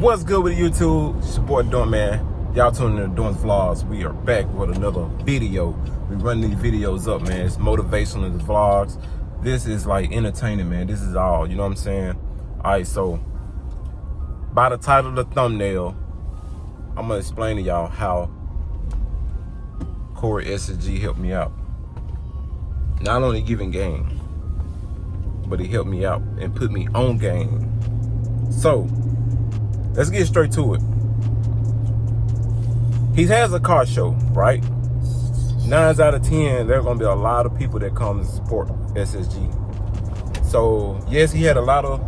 What's good with YouTube? It's your boy Dorn, man. Y'all tuning in to Dorn's Vlogs. We are back with another video. We run these videos up, man. It's motivational, the vlogs. This is like entertaining, man. This is all, you know what I'm saying? Alright, so by the title of the thumbnail, I'm gonna explain to y'all how Corey SSG helped me out. Not only giving game, but he helped me out and put me on game. So let's get straight to it. He has a car show, right? 9 out of 10, there are gonna be a lot of people that come to support SSG. So yes, he had a lot of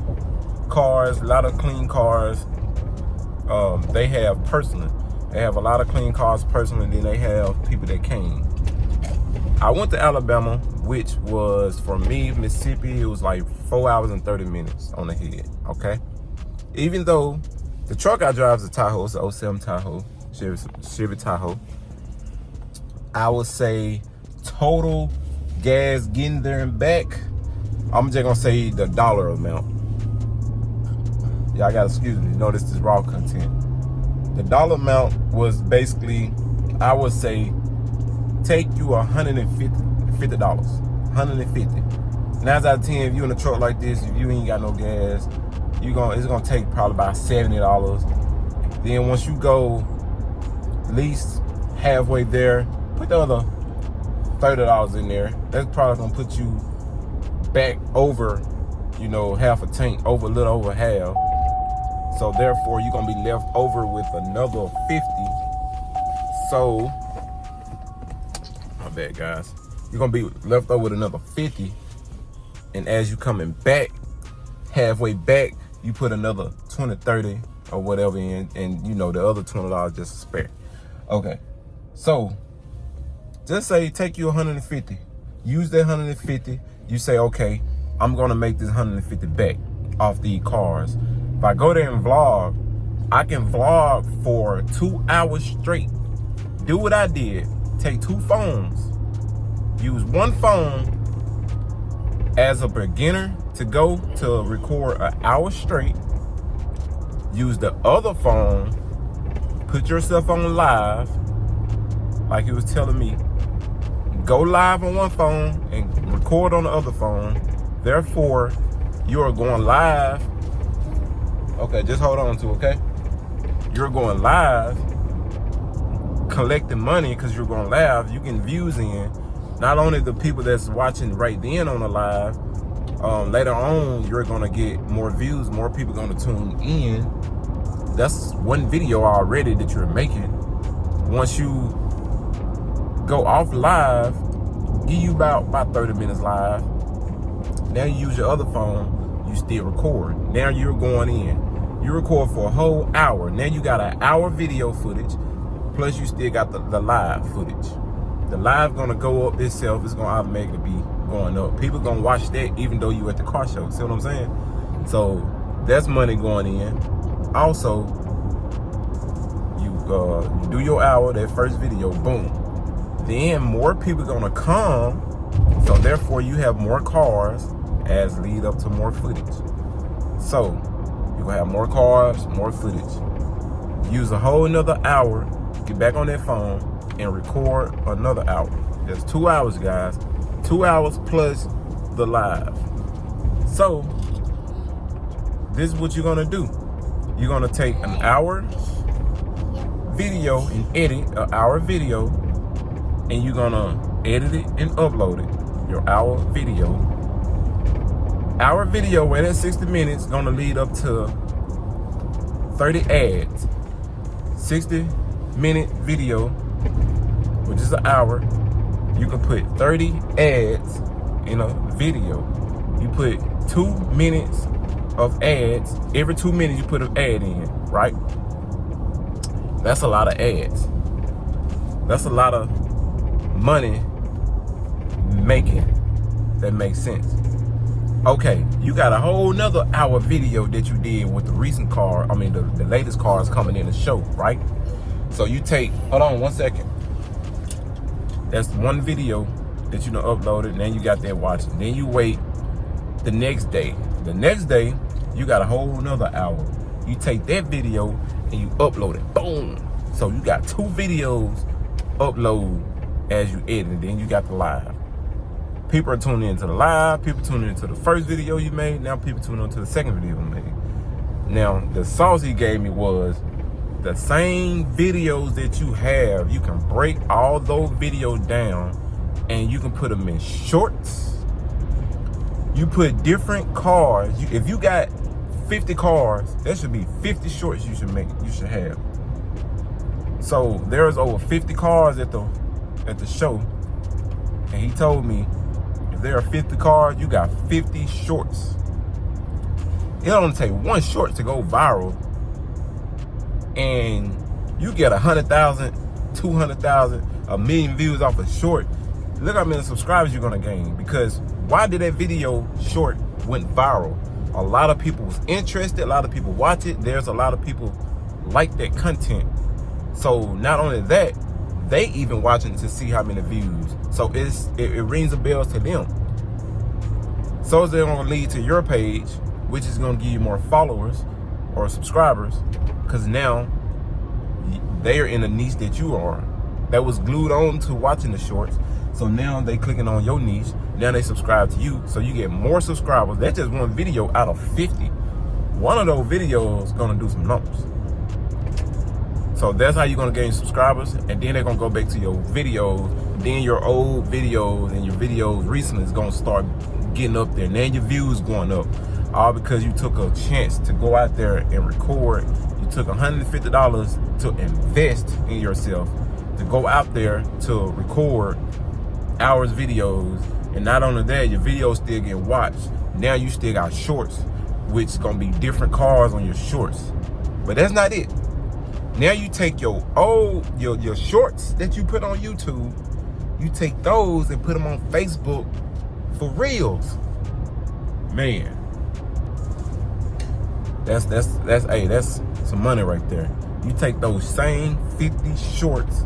cars, a lot of clean cars. They have a lot of clean cars personally, then they have people that came. I went to Alabama, which was, for me, Mississippi, it was like 4 hours and 30 minutes on the head, okay? Even though the truck I drive is a Tahoe, it's an 07 Tahoe, Chevy Tahoe. I would say total gas getting there and back, I'm just gonna say the dollar amount. Y'all gotta excuse me, you know this is raw content. The dollar amount was basically, I would say, take you $150. 150. 9 out of 10, if you in a truck like this, if you ain't got no gas, it's gonna take probably about $70. Then once you go at least halfway there, put the other $30 in there. That's probably gonna put you back over, you know, half a tank, a little over half. So therefore, you're gonna be left over with another 50. So, my bad, guys. You're gonna be left over with another 50. And as you coming back, halfway back, you put another 20, 30 or whatever in, and you know, the other $20 just to spare. Okay, so just say take you 150. Use that 150. You say, okay, I'm gonna make this 150 back off these cars. If I go there and vlog, I can vlog for 2 hours straight. Do what I did. Take 2 phones. Use one phone as a beginner to go to record an hour straight. Use the other phone. Put yourself on live. Like he was telling me. Go live on one phone and record on the other phone. Therefore, you are going live. Okay, just hold on to, okay? You're going live, collecting money because you're going live. You get views in. Not only the people that's watching right then on the live, later on, you're going to get more views, more people going to tune in. That's one video already that you're making. Once you go off live, give you about 30 minutes live. Now you use your other phone, you still record. Now you're going in. You record for a whole hour. Now you got an hour video footage, plus you still got the live footage. The live gonna go up itself. It's gonna automatically be going up. People gonna watch that even though you at the car show. See what I'm saying? So that's money going in. Also, you do your hour, that first video, boom. Then more people gonna come. So therefore you have more cars as lead up to more footage. So you're gonna have more cars, more footage. Use a whole another hour, get back on that phone and record another hour. That's 2 hours, guys. 2 hours plus the live. So this is what you're gonna do. You're gonna take an hour video and edit an hour video, and you're gonna edit it and upload it. Your hour video. Our video, where that 60 minutes, gonna lead up to 30 ads. 60-minute video, which is an hour. You can put 30 ads in a video. You put 2 minutes of ads. Every 2 minutes you put an ad in, right? That's a lot of ads. That's a lot of money making. That makes sense. Okay, you got a whole nother hour video that you did with the recent car. I mean, the latest cars coming in the show, right? So you take, hold on 1 second. That's one video that you done uploaded, and then you got that watching. Then you wait the next day. The next day, you got a whole nother hour. You take that video and you upload it. Boom. So you got 2 videos upload as you edit, and then you got the live. People are tuning into the live, people tuning into the first video you made, now people tuning into the second video you made. Now, the sauce he gave me was the same videos that you have, you can break all those videos down and you can put them in shorts. You put different cars. If you got 50 cars, there should be 50 shorts you should have. So there's over 50 cars at the show, and he told me if there are 50 cars, you got 50 shorts. It only take one short to go viral, and you get 100,000, 200,000, 1 million views off a short. Look how many subscribers you're gonna gain. Because why did that video short went viral? A lot of people was interested, a lot of people watch it. There's a lot of people like that content. So not only that, they even watching to see how many views. So it rings a bell to them. So it's gonna lead to your page, which is gonna give you more followers or subscribers, because now they are in a niche that you are, that was glued on to watching the shorts. So now they clicking on your niche. Now they subscribe to you, so you get more subscribers. That's just one video out of 50. One of those videos gonna do some numbers. So that's how you're gonna gain subscribers, and then they're gonna go back to your videos. Then your old videos and your videos recently is gonna start getting up there. Now your views going up, all because you took a chance to go out there and record. You took $150 to invest in yourself, to go out there to record hours videos. And not only that, your videos still get watched. Now you still got shorts, which is gonna be different cars on your shorts. But that's not it. Now you take your shorts that you put on YouTube, you take those and put them on Facebook for reels. Man, that's some money right there. You take those same 50 shorts,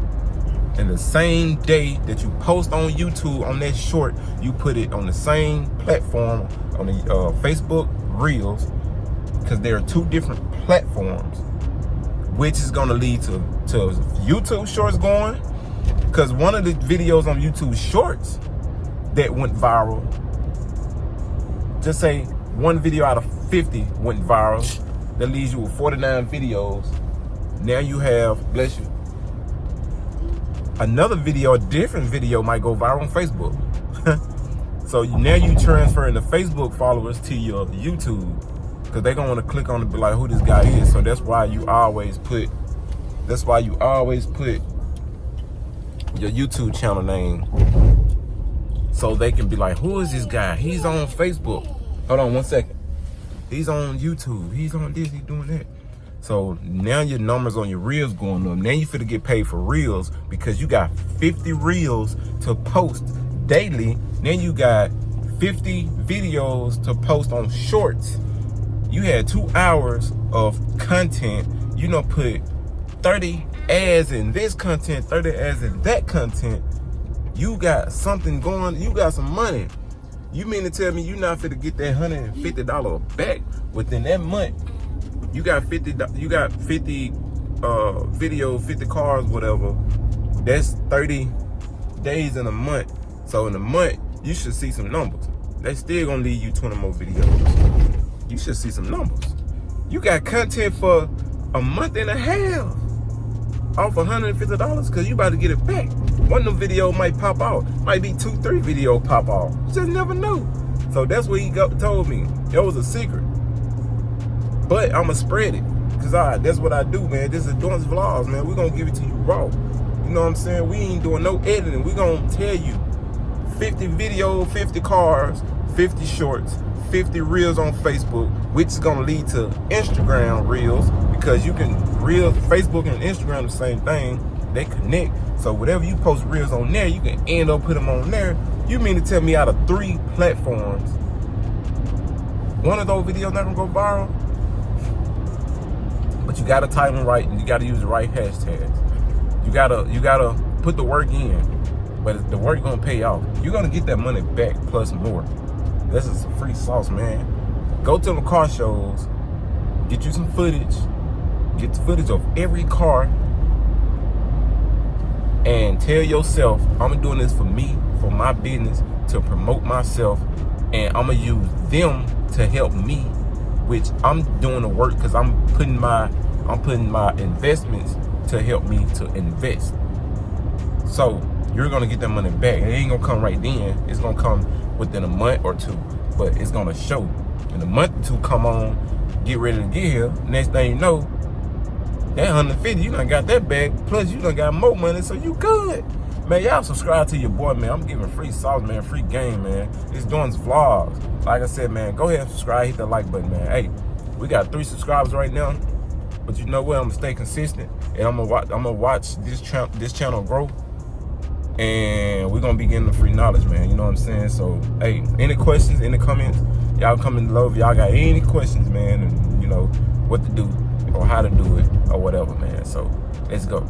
and the same day that you post on YouTube on that short, you put it on the same platform, on the Facebook Reels, because there are 2 different platforms, which is going to lead to YouTube Shorts going. Because one of the videos on YouTube Shorts that went viral, just say one video out of 50 went viral, that leaves you with 49 videos. Now you have, bless you, another video, a different video might go viral on Facebook. So now you transferring the Facebook followers to your YouTube, because they're gonna want to click on it and be like, who this guy is. So that's why you always put your YouTube channel name, so they can be like, who is this guy? He's on Facebook. Hold on one second. He's on YouTube. He's on this, he's doing that. So now your numbers on your reels going up. Now you finna get paid for reels, because you got 50 reels to post daily. Then you got 50 videos to post on shorts. You had 2 hours of content. You know, put 30 ads in this content, 30 ads in that content. You got something going. You got some money. You mean to tell me you not finna get that $150 back within that month? You got 50 video, 50 cars, whatever. That's 30 days in a month. So in a month, you should see some numbers. They still gonna leave you 20 more videos. You should see some numbers. You got content for a month and a half off $150, because you about to get it back. One of them video might pop out. Might be 2-3 video pop off. You just never know. So that's what he told me. It was a secret. But I'ma spread it, because that's what I do, man. This is Dorance Vlogs, man. We're gonna give it to you raw. You know what I'm saying? We ain't doing no editing. We're gonna tell you 50 video, 50 cars, 50 shorts, 50 reels on Facebook, which is gonna lead to Instagram reels, because you can Facebook and Instagram the same thing. They connect. So whatever you post reels on there, you can end up putting them on there. You mean to tell me out of 3 platforms, one of those videos not gonna go viral? But you gotta title them right, and you gotta use the right hashtags. You gotta put the work in, but the work gonna pay off. You're gonna get that money back plus more. This is free sauce, man. Go to the car shows, Get you some footage. Get the footage of every car and tell yourself, I'm doing this for me, for my business, to promote myself, and I'm gonna use them to help me, which I'm doing the work because I'm putting my investments to help me to invest. So you're gonna get that money back. It ain't gonna come right then. It's gonna come within a month or two, but it's gonna show. In a month or two, come on, get ready to get here. Next thing you know, that 150, you done got that back. Plus, you done got more money, so you good. Man, y'all subscribe to your boy, man. I'm giving free sauce, man, free game, man. It's doing vlogs. Like I said, man, go ahead and subscribe, hit that like button, man. Hey, we got 3 subscribers right now, but you know what? I'm gonna stay consistent, and I'm gonna watch this channel grow, and we're gonna be getting the free knowledge, man. You know what I'm saying? So, hey, any questions, any comments, y'all comment below. If y'all got any questions, man, and you know what to do or how to do it or whatever, man. So let's go.